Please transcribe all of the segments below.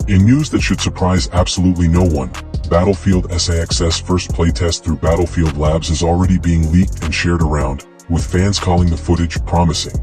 In news that should surprise absolutely no one, Battlefield SAX's first playtest through Battlefield Labs is already being leaked and shared around, with fans calling the footage promising.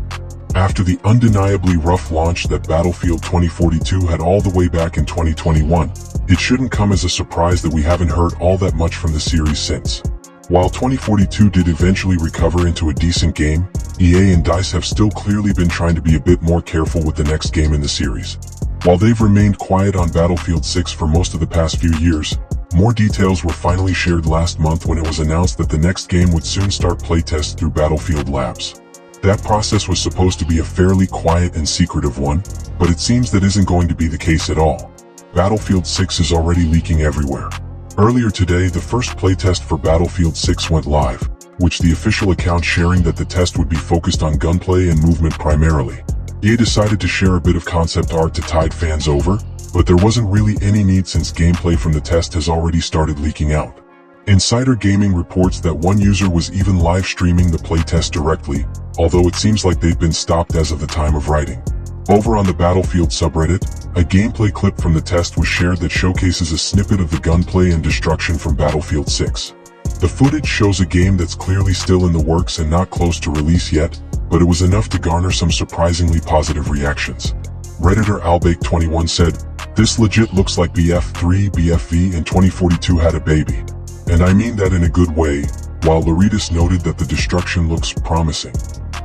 After the undeniably rough launch that Battlefield 2042 had all the way back in 2021, it shouldn't come as a surprise that we haven't heard all that much from the series since. While 2042 did eventually recover into a decent game, EA and DICE have still clearly been trying to be a bit more careful with the next game in the series. While they've remained quiet on Battlefield 6 for most of the past few years, more details were finally shared last month when it was announced that the next game would soon start playtests through Battlefield Labs. That process was supposed to be a fairly quiet and secretive one, but it seems that isn't going to be the case at all. Battlefield 6 is already leaking everywhere. Earlier today, the first playtest for Battlefield 6 went live, which the official account sharing that the test would be focused on gunplay and movement primarily. EA decided to share a bit of concept art to tide fans over, but there wasn't really any need since gameplay from the test has already started leaking out. Insider Gaming reports that one user was even live streaming the playtest directly, although it seems like they've been stopped as of the time of writing. Over on the Battlefield subreddit, a gameplay clip from the test was shared that showcases a snippet of the gunplay and destruction from Battlefield 6. The footage shows a game that's clearly still in the works and not close to release yet, but it was enough to garner some surprisingly positive reactions. Redditor Albake21 said, "This legit looks like BF3, BFV and 2042 had a baby. And I mean that in a good way," while Laritas noted that the destruction looks promising.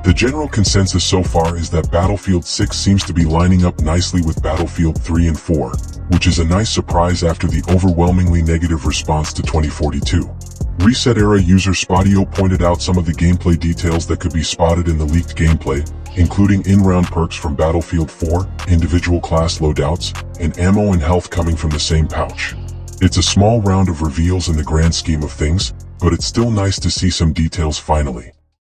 The general consensus so far is that Battlefield 6 seems to be lining up nicely with Battlefield 3 and 4, which is a nice surprise after the overwhelmingly negative response to 2042. Reset-era user Spotio pointed out some of the gameplay details that could be spotted in the leaked gameplay, including in-round perks from Battlefield 4, individual class loadouts, and ammo and health coming from the same pouch. It's a small round of reveals in the grand scheme of things, but it's still nice to see some details finally.